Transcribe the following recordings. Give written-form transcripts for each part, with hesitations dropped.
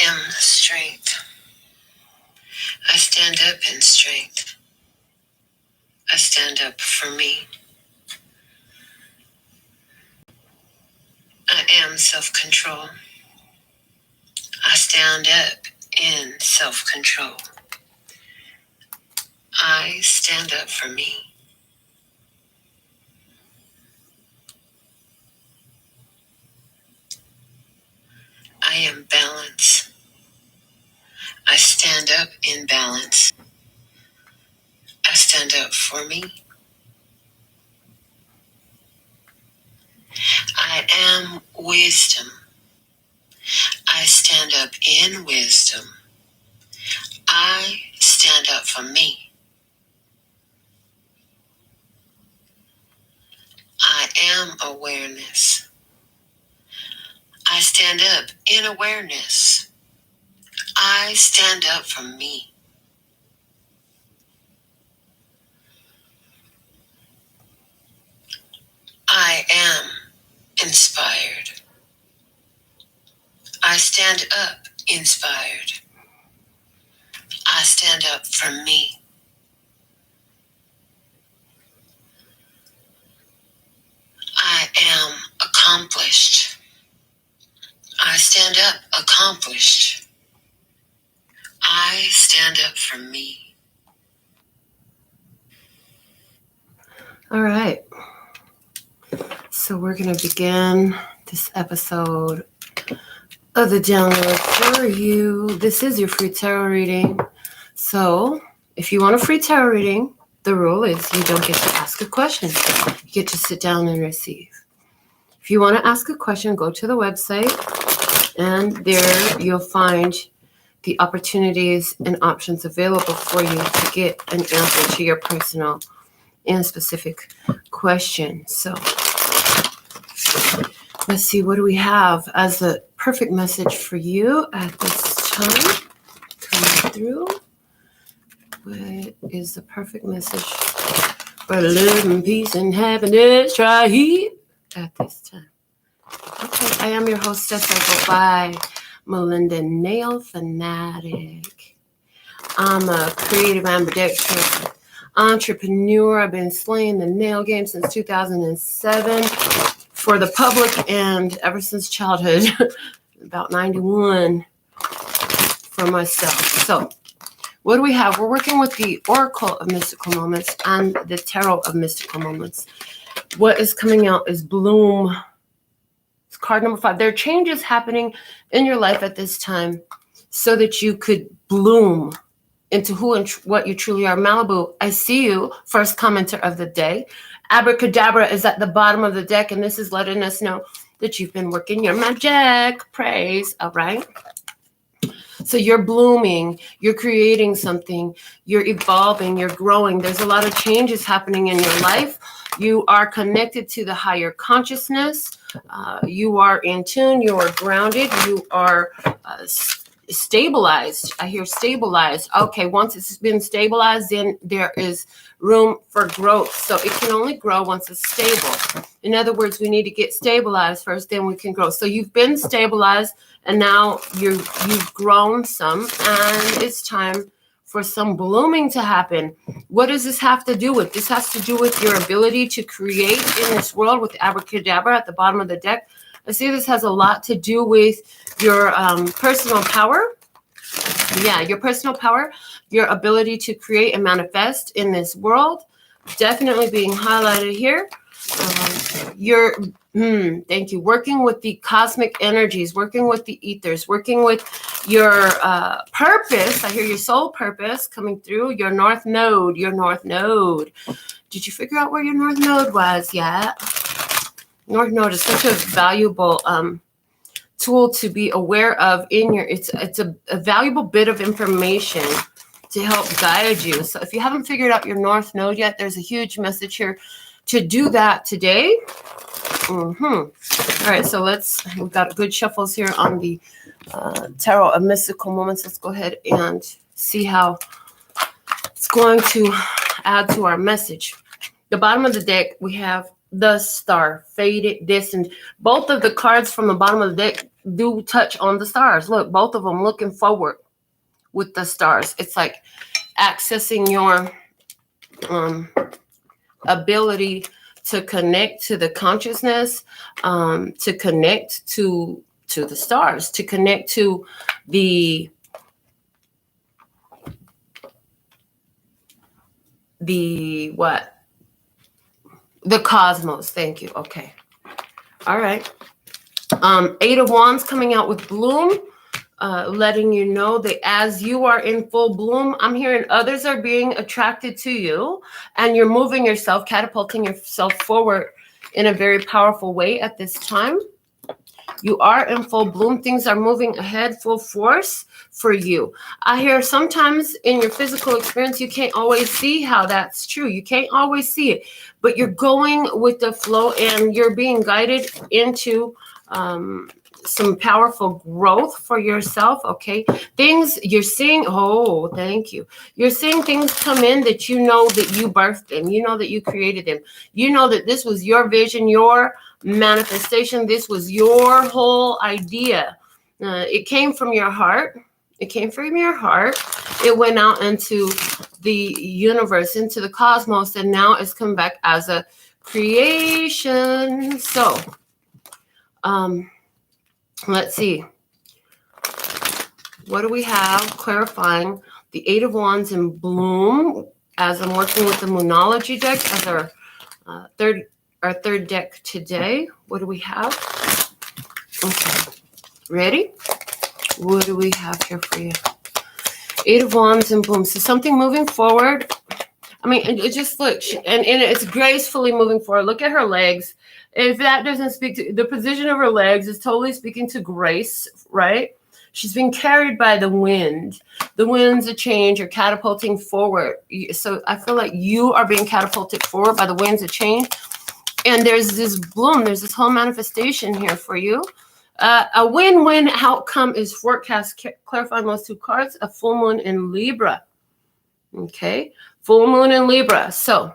am strength. I stand up in strength. I stand up for me. I am self-control. I stand up in self-control. I stand up for me. I am balance. I stand up in balance. I stand up for me. I am wisdom. I stand up in wisdom. I stand up for me. I am awareness. I stand up in awareness. I stand up for me. I am inspired. I stand up inspired. I stand up for me. I am accomplished. I stand up accomplished. I stand up for me. All right. So we're going to begin this episode of the download for you. This is your free tarot reading. So if you want a free tarot reading, the rule is you don't get to ask a question. You get to sit down and receive. If you want to ask a question, go to the website, and there you'll find the opportunities and options available for you to get an answer to your personal and specific question. So let's see, what do we have as a perfect message for you at this time? Coming through. What is the perfect message for love and peace and happiness right here at this time? Okay, I am your hostess. I go by Melinda, NailFanatic. I'm a creative ambidextrous entrepreneur. I've been slaying the nail game since 2007 for the public and ever since childhood, about 91 for myself. So what do we have? We're working with the Oracle of Mystical Moments and the Tarot of Mystical Moments. What is coming out is Bloom. It's card number 5. There are changes happening in your life at this time so that you could bloom into who and what you truly are. Malibu, I see you. First commenter of the day. Abracadabra is at the bottom of the deck, and this is letting us know that you've been working your magic. Praise. All right. So you're blooming, you're creating something, you're evolving, you're growing. There's a lot of changes happening in your life. You are connected to the higher consciousness. You are in tune, you are grounded, you are stabilized. I hear stabilized. Okay, once it's been stabilized, then there is room for growth. So it can only grow once it's stable. In other words, we need to get stabilized first, then we can grow. So you've been stabilized, and now you've grown some, and it's time for some blooming to happen. What does this have to do with? This has to do with your ability to create in this world with Abracadabra at the bottom of the deck. I see this has a lot to do with your personal power. Yeah, your personal power, your ability to create and manifest in this world. Definitely being highlighted here. Thank you. Working with the cosmic energies, working with the ethers, working with your purpose. I hear your soul purpose coming through. Your north node. Did you figure out where your north node was yet? North node is such a valuable tool to be aware of in your. It's a valuable bit of information to help guide you. So if you haven't figured out your north node yet, there's a huge message here to do that today. All right, so we've got good shuffles here on the Tarot of Mystical Moments. Let's go ahead and see how it's going to add to our message. The bottom of the deck, we have the star, faded, distant. Both of the cards from the bottom of the deck do touch on the stars. Look, both of them looking forward with the stars. It's like accessing your ability to connect to the consciousness, to connect to the stars, to connect to the what? The cosmos. Thank you. Okay. All right. 8 of Wands coming out with bloom, letting you know that as you are in full bloom, I'm hearing others are being attracted to you, and you're moving yourself, catapulting yourself forward in a very powerful way at this time. You are in full bloom. Things are moving ahead full force for you. I hear sometimes in your physical experience, you can't always see how that's true. You can't always see it, but you're going with the flow and you're being guided into some powerful growth for yourself. Okay. Things you're seeing. Oh, thank you. You're seeing things come in that you know that you birthed them. You know that you created them. You know that this was your vision, your manifestation. This was your whole idea. It came from your heart. It came from your heart. It went out into the universe, into the cosmos, and now it's come back as a creation. So, let's see. What do we have? Clarifying the 8 of Wands in bloom as I'm working with the Moonology deck as our third deck today. What do we have? Okay. Ready? What do we have here for you? 8 of Wands in bloom. So something moving forward. I mean, it just looks, and it's gracefully moving forward. Look at her legs. If that doesn't speak to the position of her legs, is totally speaking to grace, right? She's being carried by the wind. The winds of change are catapulting forward. So I feel like you are being catapulted forward by the winds of change. And there's this bloom. There's this whole manifestation here for you. A win-win outcome is forecast. Clarifying those 2 cards. A full moon in Libra. Okay. Full moon in Libra. So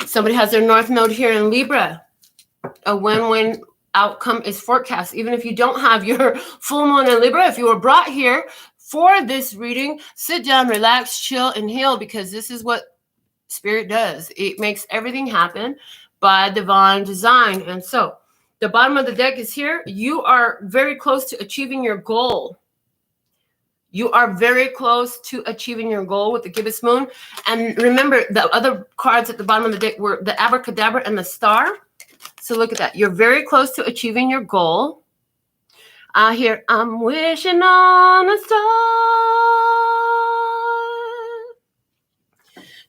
somebody has their North Node here in Libra. A win-win outcome is forecast. Even if you don't have your full moon in Libra, if you were brought here for this reading, sit down, relax, chill, and heal, because this is what Spirit does. It makes everything happen by divine design. And so the bottom of the deck is here. You are very close to achieving your goal. You are very close to achieving your goal with the gibbous moon. And remember, the other cards at the bottom of the deck were the abracadabra and the star. So look at that. You're very close to achieving your goal. I hear, I'm wishing on a star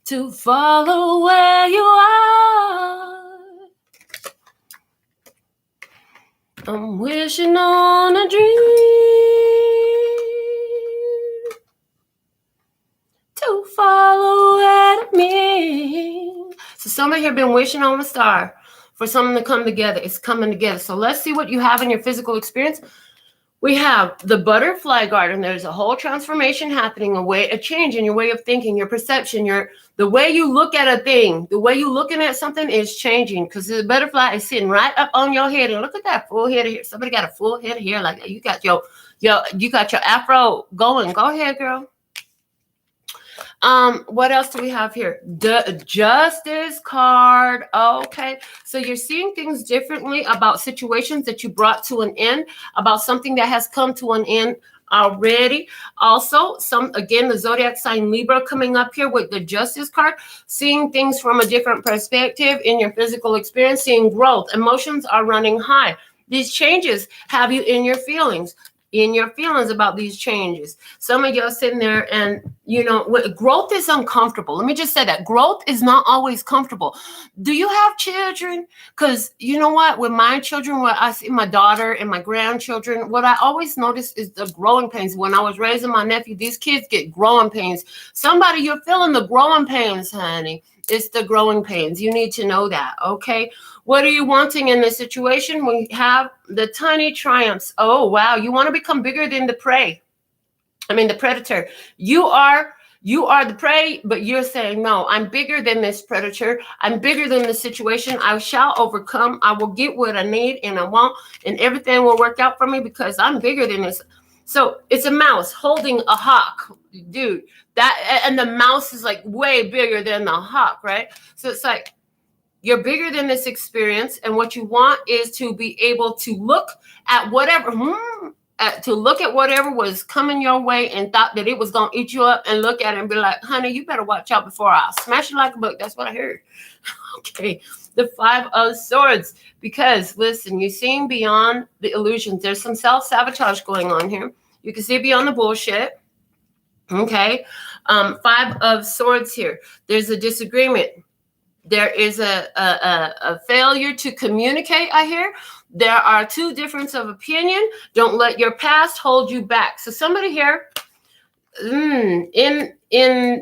to follow where you are. I'm wishing on a dream to follow at me. So somebody here been wishing on a star for something to come together. It's coming together. So let's see what you have in your physical experience. We have the butterfly garden. There's a whole transformation happening, a change in your way of thinking, your perception, the way you look at a thing, the way you looking at something is changing, because the butterfly is sitting right up on your head. And look at that full head of hair. Somebody got a full head of hair like that. You got your afro going. Go ahead, girl. What else do we have here? The Justice card. Okay. So you're seeing things differently about situations that you brought to an end, about something that has come to an end already. Also, the zodiac sign Libra coming up here with the Justice card, seeing things from a different perspective in your physical experience, seeing growth. Emotions are running high. These changes have you in your feelings. About these changes. Some of y'all sitting there and, growth is uncomfortable. Let me just say that. Growth is not always comfortable. Do you have children? Because you know what? With my children, what I see my daughter and my grandchildren, what I always notice is the growing pains. When I was raising my nephew, these kids get growing pains. Somebody, you're feeling the growing pains, honey. It's the growing pains. You need to know that, okay? What are you wanting in this situation? We have the tiny triumphs. Oh, wow. You want to become bigger than the predator. You are You are the prey, but you're saying, no, I'm bigger than this predator. I'm bigger than the situation. I shall overcome. I will get what I need and I want, and everything will work out for me because I'm bigger than this. So it's a mouse holding a hawk, dude. And the mouse is like way bigger than the hawk, right? So it's like, you're bigger than this experience, and what you want is to be able to look at whatever, was coming your way and thought that it was going to eat you up, and look at it and be like, honey, you better watch out before I smash you like a book. That's what I heard. Okay. The 5 of Swords, because listen, you're seeing beyond the illusions. There's some self-sabotage going on here. You can see beyond the bullshit. Okay. 5 of Swords here. There's a disagreement. There is a failure to communicate, I hear. There are 2 differences of opinion. Don't let your past hold you back. So somebody here, in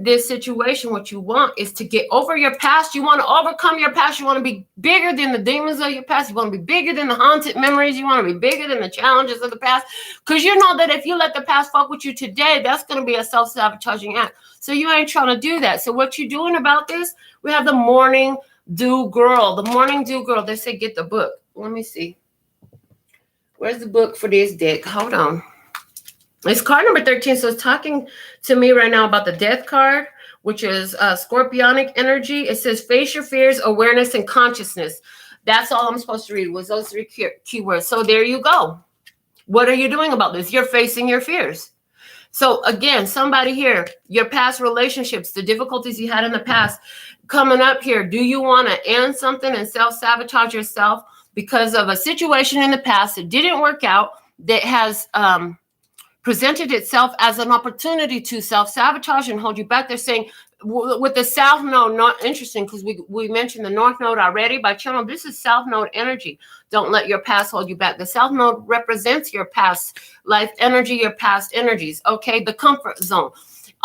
this situation, what you want is to get over your past. You want to overcome your past. You want to be bigger than the demons of your past. You want to be bigger than the haunted memories. You want to be bigger than the challenges of the past. Because you know that if you let the past fuck with you today, that's going to be a self-sabotaging act. So you ain't trying to do that. So what you doing about this? We have the Morning Dew Girl. The Morning Dew Girl. They say get the book. Let me see. Where's the book for this deck? Hold on. It's card number 13. So it's talking to me right now about the Death card, which is scorpionic energy. It says face your fears, awareness, and consciousness. That's all I'm supposed to read was those 3 keywords. So there you go. What are you doing about this? You're facing your fears. So again, somebody here, your past relationships, the difficulties you had in the past coming up here. Do you want to end something and self-sabotage yourself because of a situation in the past that didn't work out, that has presented itself as an opportunity to self-sabotage and hold you back? They're saying with the South Node, not interesting because we mentioned the North Node already by channel. This is South Node energy. Don't let your past hold you back. The South Node represents your past life energy, your past energies. Okay, the comfort zone.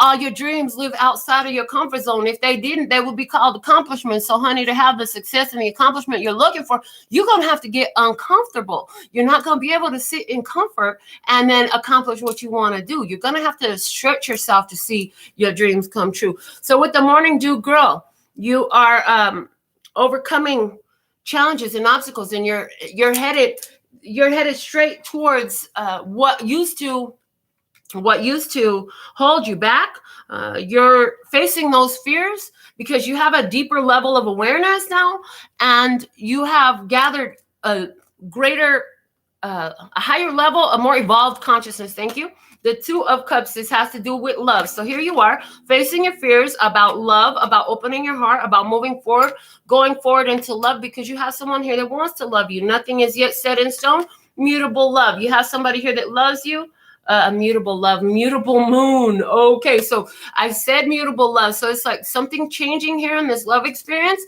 All your dreams live outside of your comfort zone. If they didn't, they would be called accomplishments. So, honey, to have the success and the accomplishment you're looking for, you're going to have to get uncomfortable. You're not going to be able to sit in comfort and then accomplish what you want to do. You're going to have to stretch yourself to see your dreams come true. So with the Morning Dew Girl, you are overcoming challenges and obstacles, and you're headed straight towards what used to hold you back. You're facing those fears because you have a deeper level of awareness now, and you have gathered a greater, a higher level, a more evolved consciousness. Thank you. The 2 of Cups, this has to do with love. So here you are facing your fears about love, about opening your heart, about moving forward, going forward into love, because you have someone here that wants to love you. Nothing is yet set in stone. Mutable love. You have somebody here that loves you. Mutable love, mutable moon. Okay, so I said mutable love. So it's like something changing here in this love experience.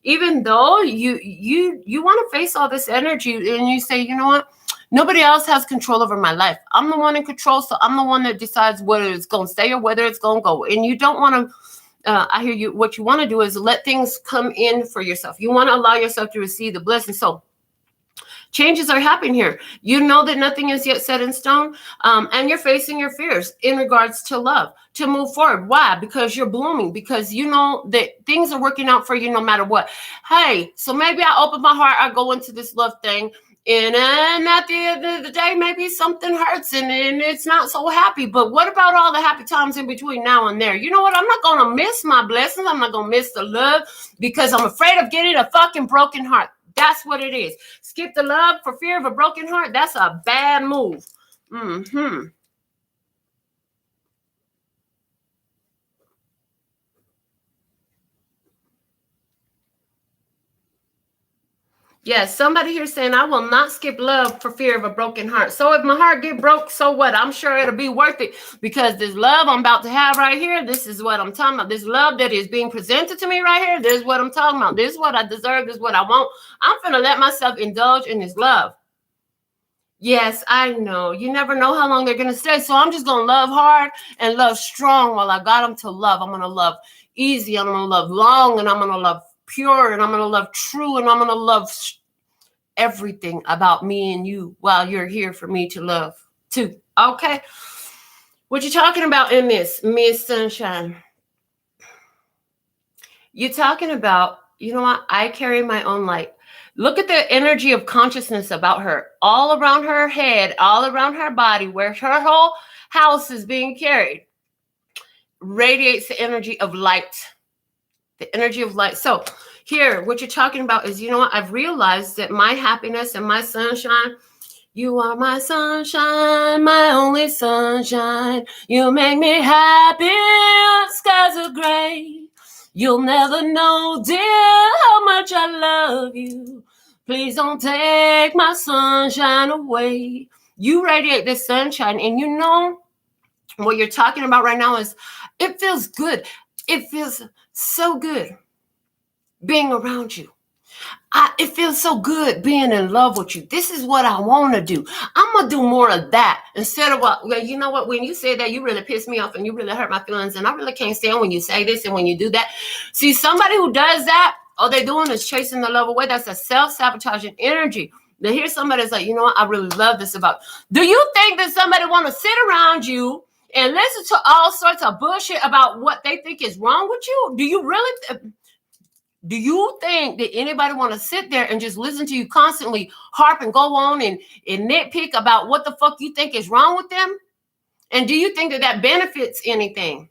Even though you want to face all this energy and you say, you know what? Nobody else has control over my life. I'm the one in control, so I'm the one that decides whether it's going to stay or whether it's going to go. And you don't want to, I hear you, what you want to do is let things come in for yourself. You want to allow yourself to receive the blessing. So changes are happening here. You know that nothing is yet set in stone, and you're facing your fears in regards to love, to move forward. Why? Because you're blooming, because you know that things are working out for you no matter what. Hey, so maybe I open my heart, I go into this love thing, and at the end of the day, maybe something hurts and it's not so happy. But what about all the happy times in between now and there? You know what? I'm not going to miss my blessings. I'm not going to miss the love because I'm afraid of getting a fucking broken heart. That's what it is. Skip the love for fear of a broken heart. That's a bad move. Yes, somebody here saying, I will not skip love for fear of a broken heart. So if my heart get broke, so what? I'm sure it'll be worth it, because this love I'm about to have right here, this is what I'm talking about. This love that is being presented to me right here, this is what I'm talking about. This is what I deserve. This is what I want. I'm going to let myself indulge in this love. Yes, I know. You never know how long they're going to stay. So I'm just going to love hard and love strong while I got them to love. I'm going to love easy. I'm going to love long, and I'm going to love pure, and I'm going to love true, and I'm going to love everything about me and you while you're here for me to love too. Okay. What you talking about in this, Miss Sunshine? You're talking about, you know what? I carry my own light. Look at the energy of consciousness about her, all around her head, all around her body, where her whole house is being carried, radiates the energy of light. The energy of light. So here, what you're talking about is, you know what? I've realized that my happiness and my sunshine, you are my sunshine, my only sunshine. You make me happy, skies are gray. You'll never know, dear, how much I love you. Please don't take my sunshine away. You radiate this sunshine, and you know what you're talking about right now is, it feels good. It feels so good being around you. It feels so good being in love with you. This is what I want to do. I'm going to do more of that instead of what, well, you know what, when you say that, you really piss me off and you really hurt my feelings. And I really can't stand when you say this and when you do that. See, somebody who does that, all they're doing is chasing the love away. That's a self-sabotaging energy. Now here's somebody that's like, you know what, I really love this about. Do you think that somebody want to sit around you and listen to all sorts of bullshit about what they think is wrong with you? Do you really... Do you think that anybody want to sit there and just listen to you constantly harp and go on and nitpick about what the fuck you think is wrong with them? And do you think that that benefits anything?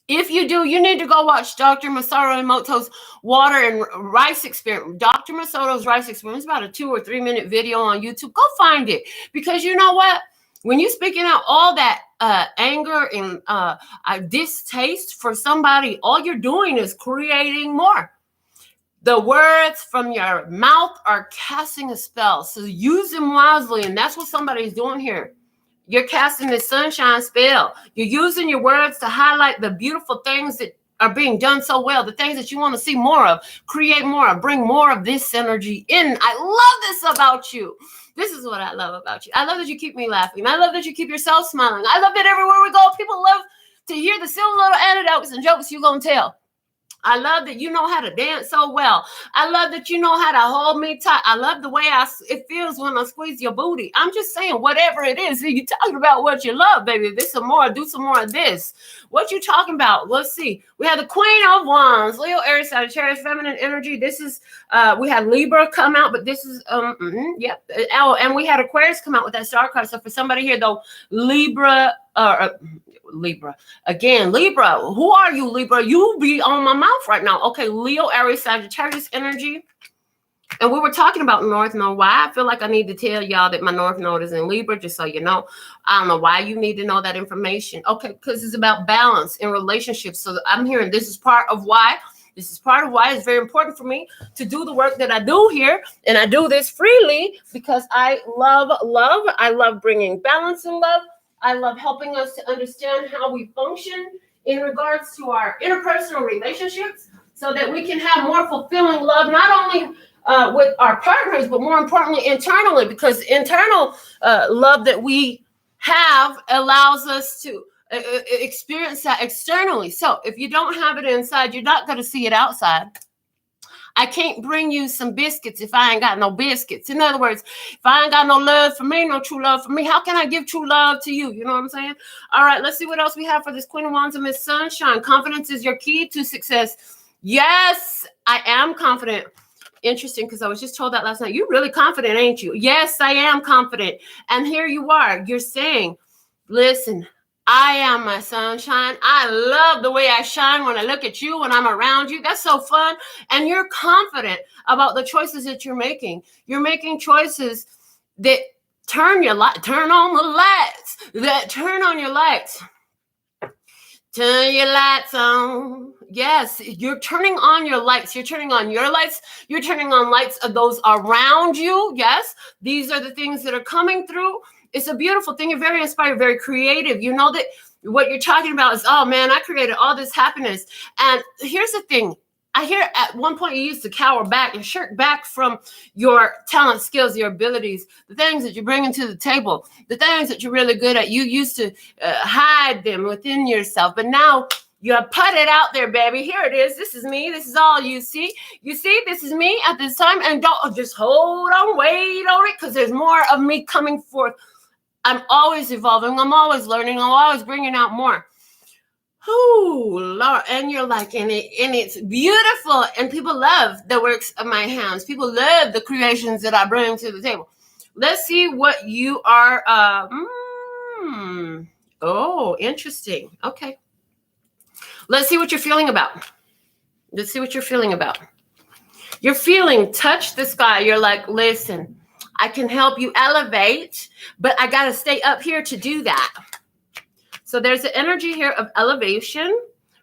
If you do, you need to go watch Dr. Masaru Emoto's Water and Rice Experiment. Dr. Masaru's Rice Experiment is about a 2 or 3 minute video on YouTube. Go find it. Because you know what? When you're speaking out all that anger and distaste for somebody, all you're doing is creating more. The words from your mouth are casting a spell. So use them wisely. And that's what somebody's doing here. You're casting this sunshine spell. You're using your words to highlight the beautiful things that are being done so well, the things that you want to see more of, create more of, bring more of this energy in. I love this about you. This is what I love about you. I love that you keep me laughing. I love that you keep yourself smiling. I love that everywhere we go, people love to hear the silly little anecdotes and jokes you're going to tell. I love that you know how to dance so well. I love that you know how to hold me tight. I love the way it feels when I squeeze your booty. I'm just saying, whatever it is, you're talking about what you love, baby. This some more, do some more of this. What you talking about? Let's see. We have the Queen of Wands, Leo, Aries, Sagittarius, feminine energy. This is, we had Libra come out, but this is, yep. Oh, and we had Aquarius come out with that star card. So for somebody here, though, Libra, again, Libra, who are you, Libra? You be on my mouth right now. Okay, Leo, Aries, Sagittarius energy. And we were talking about North Node. Why I feel like I need to tell y'all that my North Node is in Libra, just so you know. I don't know why you need to know that information. Okay, because it's about balance in relationships. So I'm hearing this is part of why. This is part of why it's very important for me to do the work that I do here. And I do this freely because I love love. I love bringing balance and love. I love helping us to understand how we function in regards to our interpersonal relationships so that we can have more fulfilling love, not only with our partners, but more importantly, internally, because internal love that we have allows us to experience that externally. So if you don't have it inside, you're not going to see it outside. I can't bring you some biscuits if I ain't got no biscuits. In other words, if I ain't got no love for me, no true love for me, how can I give true love to you? You know what I'm saying? All right, let's see what else we have for this Queen of Wands and Miss Sunshine. Confidence is your key to success. Yes, I am confident. Interesting, because I was just told that last night. You're really confident, ain't you? Yes, I am confident. And here you are. You're saying, listen, I am my sunshine. I love the way I shine when I look at you, when I'm around you. That's so fun. And you're confident about the choices that you're making. You're making choices that turn on the lights, that turn on your lights. Turn your lights on. Yes, you're turning on your lights. You're turning on your lights. You're turning on lights of those around you. Yes, these are the things that are coming through. It's a beautiful thing. You're very inspired, very creative. You know that what you're talking about is, oh man, I created all this happiness. And here's the thing. I hear at one point you used to cower back and shirk back from your talent, skills, your abilities, the things that you're bringing to the table, the things that you're really good at. You used to hide them within yourself, but now you put it out there, baby. Here it is. This is me. This is all you see. You see, this is me at this time. And don't just hold on, wait on it, because there's more of me coming forth. I'm always evolving. I'm always learning. I'm always bringing out more. Oh, Lord. And you're like, and it's beautiful. And people love the works of my hands. People love the creations that I bring to the table. Let's see what you are. Oh, interesting. Okay. Let's see what you're feeling about. Let's see what you're feeling about. You're feeling touch the sky. You're like, listen, I can help you elevate, but I got to stay up here to do that. So there's an energy here of elevation.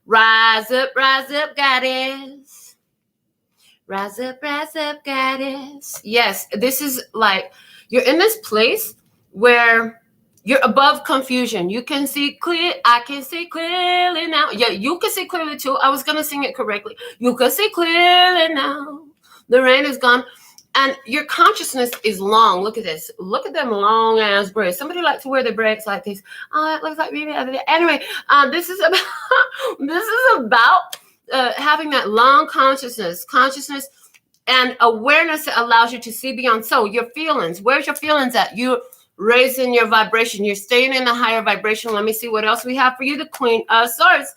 Rise up, goddess. Rise up, goddess. Yes, this is like you're in this place where you're above confusion. You can see clear. I can see clearly now. Yeah, you can see clearly too. I was going to sing it correctly. You can see clearly now. The rain is gone. And your consciousness is long. Look at this. Look at them long ass braids. Somebody like to wear their braids like this. Oh, that looks like me the other day. Anyway, this is about having that long consciousness and awareness that allows you to see beyond. So your feelings, where's your feelings at? You're raising your vibration. You're staying in the higher vibration. Let me see what else we have for you. The Queen of Swords.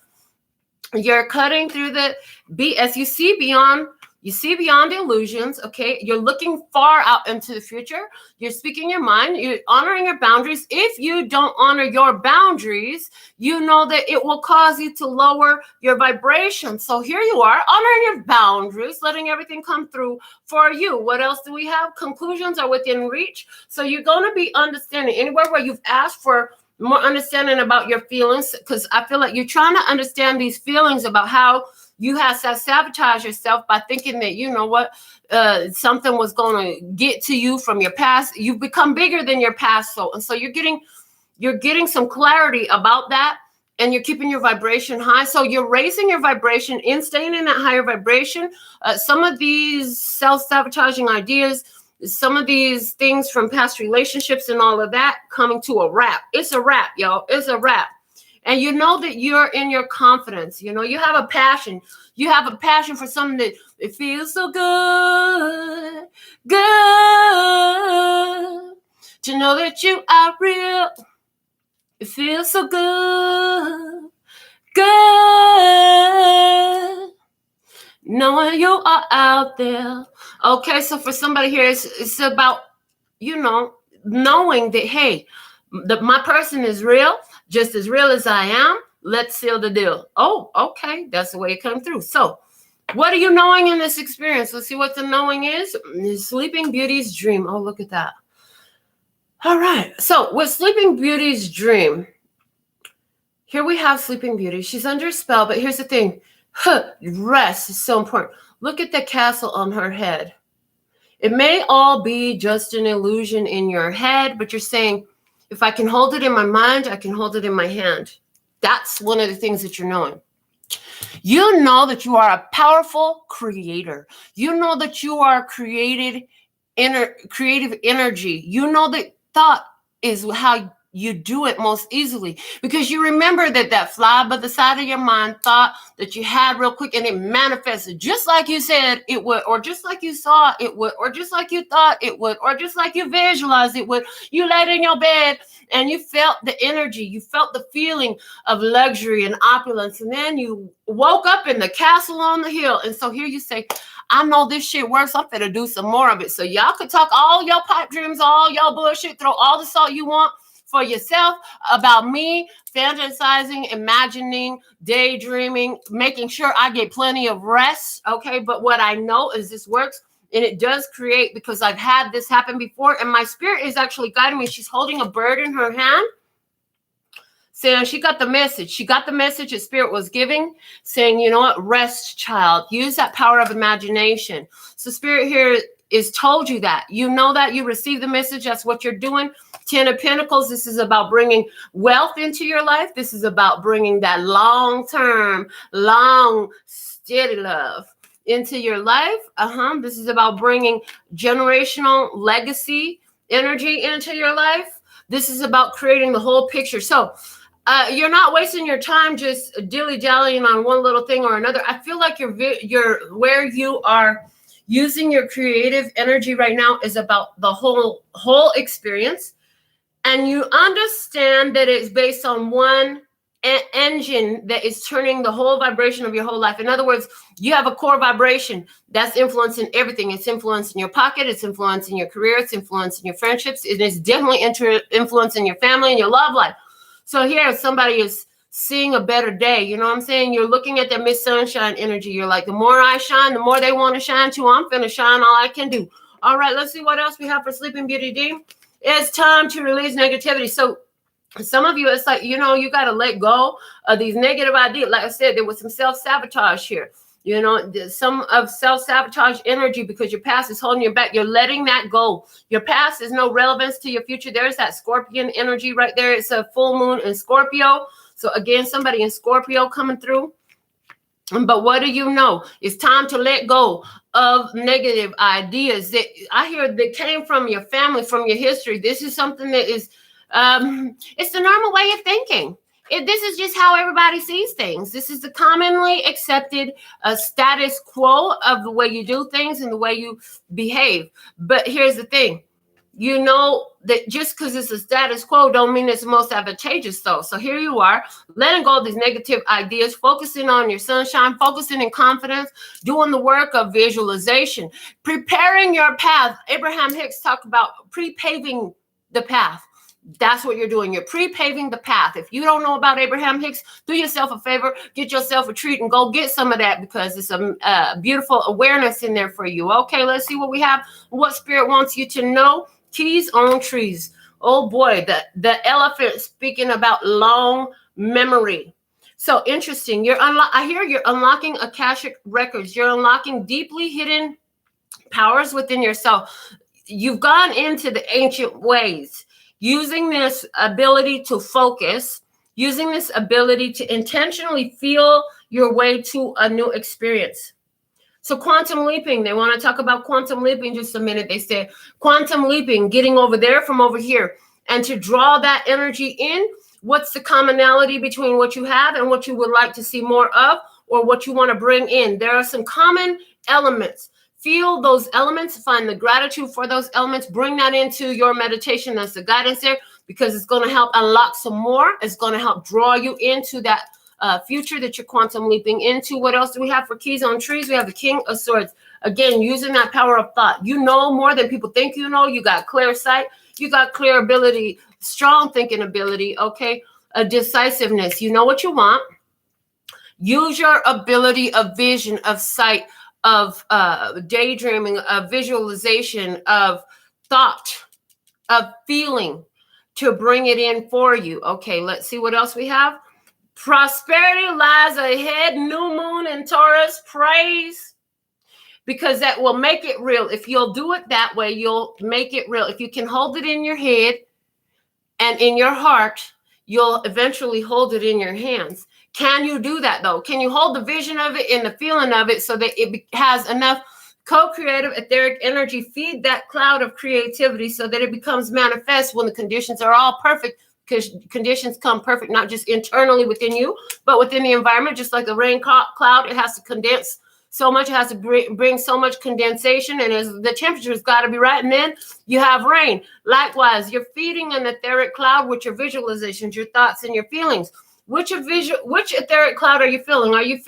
You're cutting through the BS. You see beyond illusions, okay? You're looking far out into the future. You're speaking your mind. You're honoring your boundaries. If you don't honor your boundaries, you know that it will cause you to lower your vibration. So here you are, honoring your boundaries, letting everything come through for you. What else do we have? Conclusions are within reach. So you're going to be understanding anywhere where you've asked for more understanding about your feelings, because I feel like you're trying to understand these feelings about how you have sabotage yourself by thinking that, you know what, something was going to get to you from your past. You've become bigger than your past. So you're getting some clarity about that, and you're keeping your vibration high. So you're raising your vibration in staying in that higher vibration. Some of these self-sabotaging ideas, some of these things from past relationships and all of that coming to a wrap. It's a wrap, y'all. It's a wrap. And you know that you're in your confidence. You know, you have a passion. You have a passion for something that it feels so good, good to know that you are real. It feels so good, good knowing you are out there. Okay, so for somebody here, it's about, you know, knowing that, hey, my person is real. Just as real as I am, let's seal the deal. Oh, okay. That's the way it comes through. So what are you knowing in this experience? Let's see what the knowing is. Sleeping Beauty's dream. Oh, look at that. All right. So with Sleeping Beauty's dream, here we have Sleeping Beauty. She's under a spell, but here's the thing. Rest is so important. Look at the castle on her head. It may all be just an illusion in your head, but you're saying, if I can hold it in my mind, I can hold it in my hand. That's one of the things that you're knowing. You know that you are a powerful creator. You know that you are creative energy. You know that thought is how you do it most easily, because you remember that fly by the side of your mind thought that you had real quick, and it manifested just like you said it would, or just like you saw it would, or just like you thought it would, or just like you visualized it would. You laid in your bed and you felt the energy, you felt the feeling of luxury and opulence, and then you woke up in the castle on the hill. And so here you say, I know this shit works. I'm finna do some more of it. So y'all could talk all your pipe dreams, all your bullshit, throw all the salt you want for yourself about me, fantasizing, imagining, daydreaming, making sure I get plenty of rest. Okay. But what I know is this works, and it does create, because I've had this happen before, and my spirit is actually guiding me. She's holding a bird in her hand, saying she got the message. She got the message that spirit was giving, saying, you know what, rest, child. Use that power of imagination. So spirit here is told you that. You know that. You receive the message. That's what you're doing. 10 of Pentacles. This is about bringing wealth into your life. This is about bringing that long-term, long, steady love into your life. This is about bringing generational legacy energy into your life. This is about creating the whole picture. So you're not wasting your time just dilly-dallying on one little thing or another. I feel like you're where you are using your creative energy right now is about the whole experience. And you understand that it's based on one engine that is turning the whole vibration of your whole life. In other words, you have a core vibration that's influencing everything. It's influencing your pocket. It's influencing your career. It's influencing your friendships. It is definitely influencing your family and your love life. So here, somebody is seeing a better day. You know what I'm saying? You're looking at that Miss Sunshine energy. You're like, the more I shine, the more they want to shine too. I'm finna shine all I can do. All right, let's see what else we have for Sleeping Beauty D. It's time to release negativity. So some of you, it's like, you know, you got to let go of these negative ideas. Like I said, there was some self-sabotage here. You know, some of self-sabotage energy because your past is holding you back. You're letting that go. Your past is no relevance to your future. There's that Scorpion energy right there. It's a full moon in Scorpio. So again, somebody in Scorpio coming through. But what do you know? It's time to let go of negative ideas that I hear that came from your family, from your history. This is something that is, it's the normal way of thinking. This is just how everybody sees things. This is the commonly accepted status quo of the way you do things and the way you behave. But here's the thing. You know that just because it's a status quo don't mean it's the most advantageous though. So here you are, letting go of these negative ideas, focusing on your sunshine, focusing in confidence, doing the work of visualization, preparing your path. Abraham Hicks talked about pre-paving the path. That's what you're doing. You're pre-paving the path. If you don't know about Abraham Hicks, do yourself a favor, get yourself a treat and go get some of that because it's a beautiful awareness in there for you. Okay, let's see what we have. What Spirit wants you to know. Keys on trees. Oh boy, the elephant speaking about long memory. So interesting. I hear you're unlocking Akashic records. You're unlocking deeply hidden powers within yourself. You've gone into the ancient ways, using this ability to focus, using this ability to intentionally feel your way to a new experience. So quantum leaping, they want to talk about quantum leaping just a minute. They say quantum leaping, getting over there from over here. And to draw that energy in, what's the commonality between what you have and what you would like to see more of or what you want to bring in? There are some common elements. Feel those elements, find the gratitude for those elements, bring that into your meditation. That's the guidance there because it's going to help unlock some more. It's going to help draw you into that future that you're quantum leaping into. What else do we have for keys on trees? We have the King of Swords. Again, using that power of thought. You know more than people think you know. You got clear sight. You got clear ability, strong thinking ability, okay? Decisiveness. You know what you want. Use your ability of vision, of sight, of daydreaming, of visualization, of thought, of feeling to bring it in for you. Okay, let's see what else we have. Prosperity lies ahead, new moon in Taurus, praise, because that will make it real. If you'll do it that way, you'll make it real. If you can hold it in your head and in your heart, you'll eventually hold it in your hands. Can you do that though? Can you hold the vision of it and the feeling of it so that it has enough co-creative etheric energy, feed that cloud of creativity so that it becomes manifest when the conditions are all perfect? Because conditions come perfect, not just internally within you, but within the environment, just like a rain cloud. It has to condense so much. It has to bring so much condensation. And as the temperature's got to be right. And then you have rain. Likewise, you're feeding an etheric cloud with your visualizations, your thoughts, and your feelings. Which etheric cloud are you feeling? Are you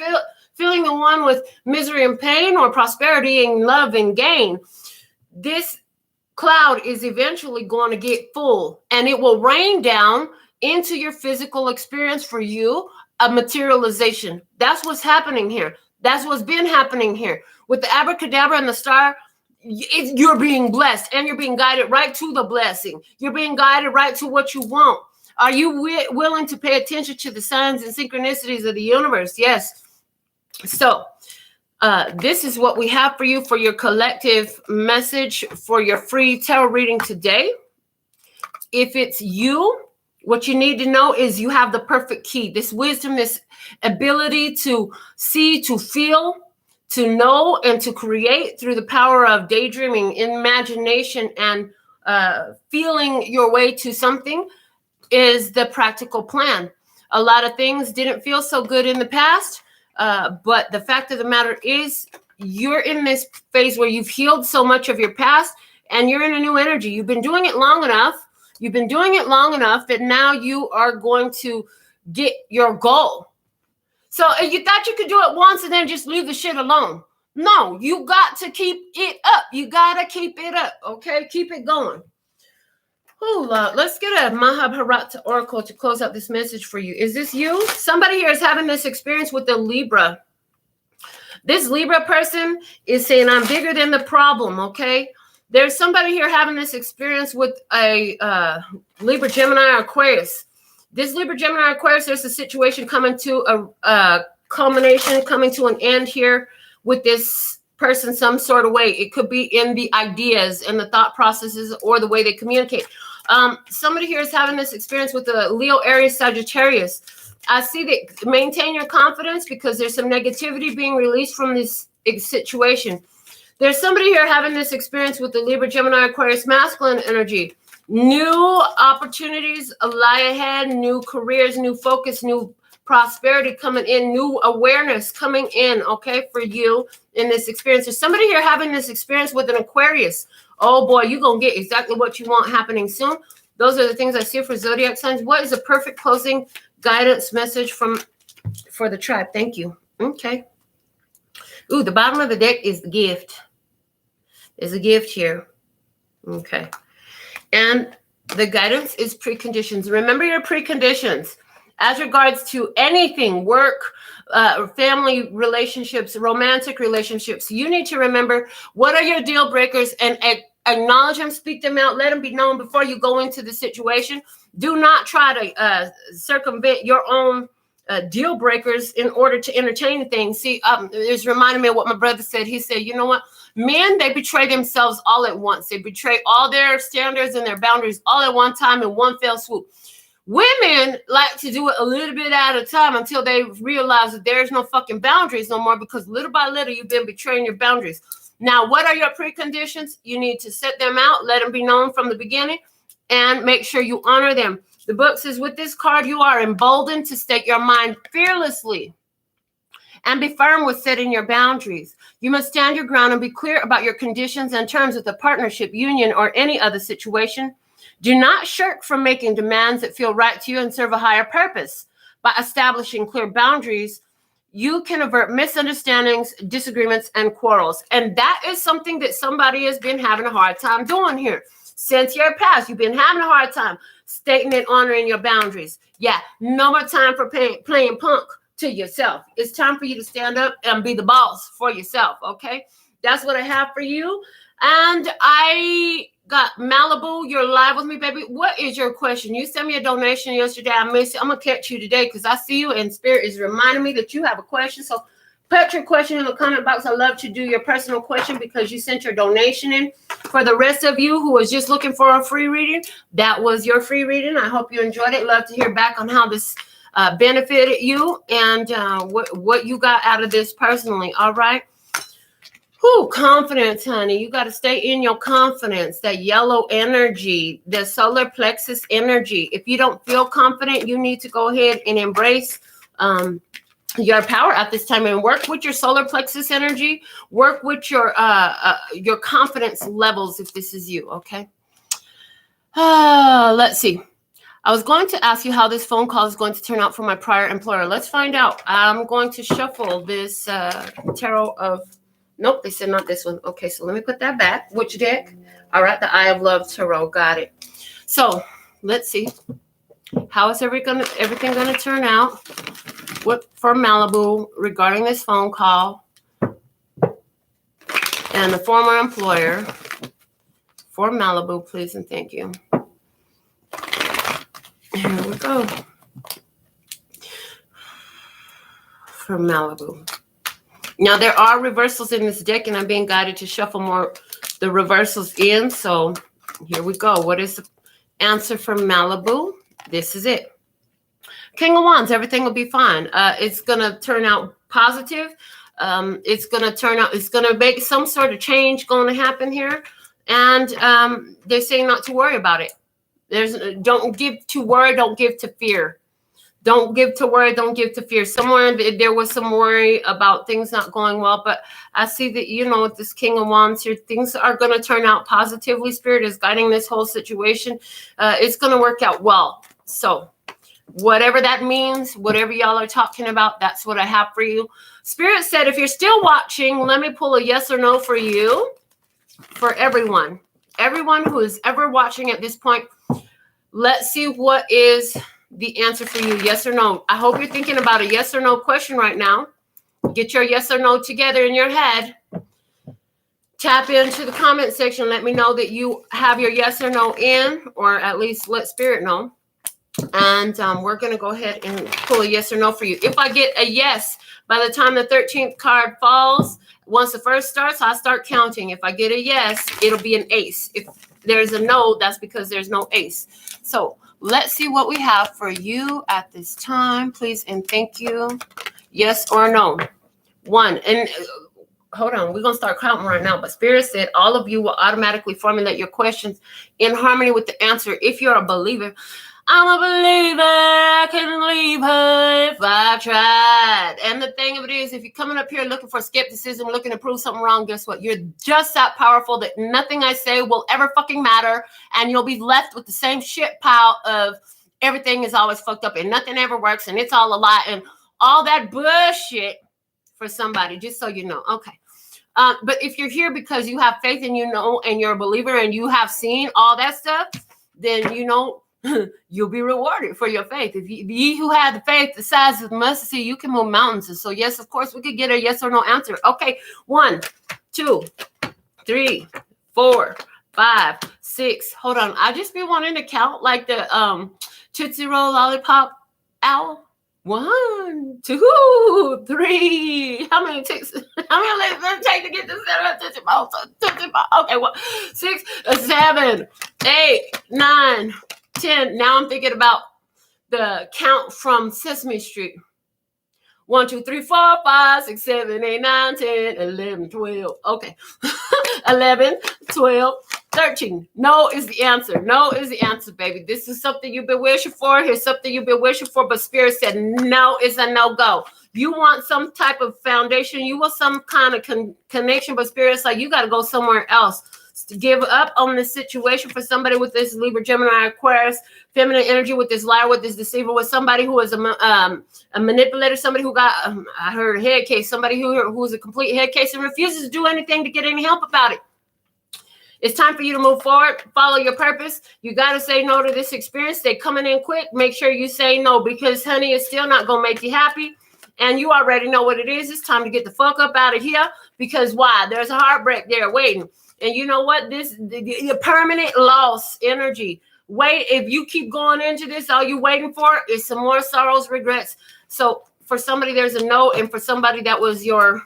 feeling the one with misery and pain or prosperity and love and gain? This cloud is eventually going to get full and it will rain down into your physical experience for you, a materialization. That's what's happening here. That's what's been happening here. With the abracadabra and the star, you're being blessed and you're being guided right to the blessing. You're being guided right to what you want. Are you willing to pay attention to the signs and synchronicities of the universe? Yes. So, this is what we have for you for your collective message for your free tarot reading today. If it's you, what you need to know is you have the perfect key. This wisdom, this ability to see, to feel, to know, and to create through the power of daydreaming, imagination, and feeling your way to something is the practical plan. A lot of things didn't feel so good in the past. But the fact of the matter is you're in this phase where you've healed so much of your past and you're in a new energy. You've been doing it long enough You've been doing it long enough that now you are going to get your goal. So you thought you could do it once and then just leave the shit alone. No, you got to keep it up. You got to keep it up, okay? Keep it going. Oh, let's get a Mahabharata Oracle to close out this message for you. Is this you? Somebody here is having this experience with the Libra. This Libra person is saying, I'm bigger than the problem, okay? There's somebody here having this experience with a Libra, Gemini, or Aquarius. This Libra, Gemini, Aquarius, there's a situation coming to a culmination, coming to an end here with this person some sort of way. It could be in the ideas and the thought processes or the way they communicate. Somebody here is having this experience with the Leo, Aries, Sagittarius. I see that maintain your confidence because there's some negativity being released from this situation. There's somebody here having this experience with the Libra, Gemini, Aquarius, masculine energy. New opportunities lie ahead, new careers, new focus, new prosperity coming in, new awareness coming in, okay, for you in this experience. There's somebody here having this experience with an Aquarius. Oh boy, you're going to get exactly what you want happening soon. Those are the things I see for zodiac signs. What is a perfect closing guidance message for the tribe? Thank you. Okay. Ooh, the bottom of the deck is the gift. There's a gift here. Okay. And the guidance is preconditions. Remember your preconditions as regards to anything, work, family relationships, romantic relationships. You need to remember what are your deal breakers and acknowledge them, speak them out, let them be known before you go into the situation. Do not try to circumvent your own deal breakers in order to entertain things. See, it's reminding me of what my brother said. He said, you know what? Men, they betray themselves all at once. They betray all their standards and their boundaries all at one time in one fell swoop. Women like to do it a little bit at a time until they realize that there's no fucking boundaries no more, because little by little, you've been betraying your boundaries. Now, what are your preconditions? You need to set them out, let them be known from the beginning, and make sure you honor them. The book says with this card, you are emboldened to state your mind fearlessly and be firm with setting your boundaries. You must stand your ground and be clear about your conditions and terms with a partnership, union, or any other situation. Do not shirk from making demands that feel right to you and serve a higher purpose. By establishing clear boundaries, you can avert misunderstandings, disagreements, and quarrels. And that is something that somebody has been having a hard time doing here. Since your past, you've been having a hard time stating and honoring your boundaries. Yeah, no more time for playing punk to yourself. It's time for you to stand up and be the boss for yourself, okay? That's what I have for you. And I got Malibu, you're live with me, baby. What is your question? You sent me a donation yesterday. I missed it. I'm going to catch you today because I see you and Spirit is reminding me that you have a question. So put your question in the comment box. I love to do your personal question because you sent your donation in. For the rest of you who was just looking for a free reading, that was your free reading. I hope you enjoyed it. Love to hear back on how this benefited you and what you got out of this personally. All right. Whew, confidence, honey. You got to stay in your confidence, that yellow energy, the solar plexus energy. If you don't feel confident, you need to go ahead and embrace your power at this time and work with your solar plexus energy. Work with your confidence levels if this is you, okay? Let's see. I was going to ask you how this phone call is going to turn out for my prior employer. Let's find out. I'm going to shuffle this tarot of... Nope, they said not this one. Okay, so let me put that back. Which deck? All right, the Eye of Love Tarot. Got it. So let's see. How is everything going to turn out for Malibu regarding this phone call and the former employer for Malibu, please and thank you. Here we go. For Malibu. Now, there are reversals in this deck, and I'm being guided to shuffle more the reversals in. So here we go. What is the answer for Malibu? This is it. King of Wands, everything will be fine. It's going to turn out positive. It's going to make some sort of change going to happen here. And they're saying not to worry about it. Don't give to worry, don't give to fear. Don't give to worry. Don't give to fear. Somewhere there was some worry about things not going well, but I see that, you know, with this King of Wands here, things are going to turn out positively. Spirit is guiding this whole situation. It's going to work out well. So whatever that means, whatever y'all are talking about, that's what I have for you. Spirit said, if you're still watching, let me pull a yes or no for you, for everyone. Everyone who is ever watching at this point, let's see what is the answer for you, yes or no. I hope you're thinking about a yes or no question right now. Get your yes or no together in your head. Tap into the comment section. Let me know that you have your yes or no in, or at least let Spirit know. And we're going to go ahead and pull a yes or no for you. If I get a yes, by the time the 13th card falls, once the first starts, I start counting. If I get a yes, it'll be an ace. If there's a no, that's because there's no ace. So let's see what we have for you at this time, please, and thank you. Yes or no. 1. And hold on, we're going to start counting right now. But Spirit said all of you will automatically formulate your questions in harmony with the answer. If you're a believer, I'm a believer, I can leave her if I tried. And the thing of it is, if you're coming up here looking for skepticism, looking to prove something wrong, guess what? You're just that powerful that nothing I say will ever fucking matter. And you'll be left with the same shit pile of everything is always fucked up and nothing ever works and it's all a lie and all that bullshit for somebody, just so you know. Okay. But if you're here because you have faith and you know, and you're a believer and you have seen all that stuff, then you know, you'll be rewarded for your faith. If ye who had the faith the size of the mustard seed, you can move mountains. And so, yes, of course, we could get a yes or no answer. Okay, 1, 2, 3, 4, 5, 6. Hold on, I just be wanting to count like the Tootsie Roll Lollipop owl. 1, 2, 3. How many ticks? How many does it take to get this Tootsie Ball? Okay, 6, 7, 8, 9, 10. Now I'm thinking about the count from Sesame Street. 1, 2, 3, 4, 5, 6, 7, 8, 9, 10, 11, 12. Okay. 11, 12, 13. No is the answer. No is the answer, baby. This is something you've been wishing for. Here's something you've been wishing for, but Spirit said no is a no-go. You want some type of foundation. You want some kind of connection, but Spirit's like, you got to go somewhere else. To give up on this situation for somebody with this Libra, Gemini, Aquarius, feminine energy, with this liar, with this deceiver, with somebody who is a manipulator, somebody who got, I heard a head case, somebody who's a complete head case and refuses to do anything to get any help about it. It's time for you to move forward, follow your purpose. You got to say no to this experience. They're coming in quick. Make sure you say no, because, honey, it's still not going to make you happy. And you already know what it is. It's time to get the fuck up out of here, because why? There's a heartbreak there waiting. And you know what? The permanent loss energy. Wait, if you keep going into this, all you waiting for is some more sorrows, regrets. So for somebody, there's a no, and for somebody, that was your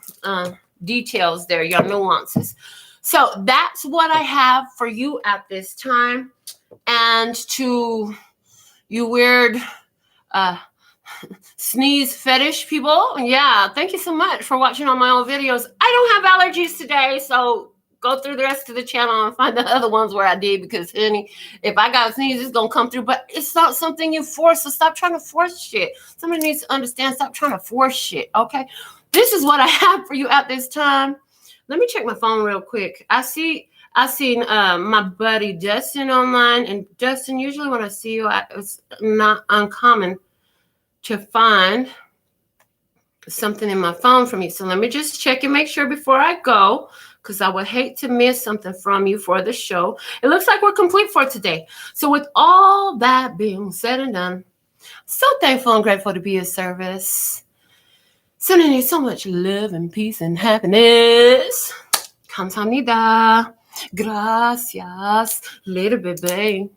details there, your nuances. So that's what I have for you at this time. And to you weird sneeze fetish people, yeah, thank you so much for watching all my old videos. I don't have allergies today, so go through the rest of the channel and find the other ones where I did, because, honey, if I got a sneeze, it's going to come through. But it's not something you force, so stop trying to force shit. Somebody needs to understand, stop trying to force shit, okay? This is what I have for you at this time. Let me check my phone real quick. I seen my buddy Justin online. And Justin, usually when I see you, it's not uncommon to find something in my phone from you. So let me just check and make sure before I go, because I would hate to miss something from you for the show. It looks like we're complete for today. So with all that being said and done, so thankful and grateful to be of service. Sending you so much love and peace and happiness. Kamsahamnida. Gracias. Later, baby.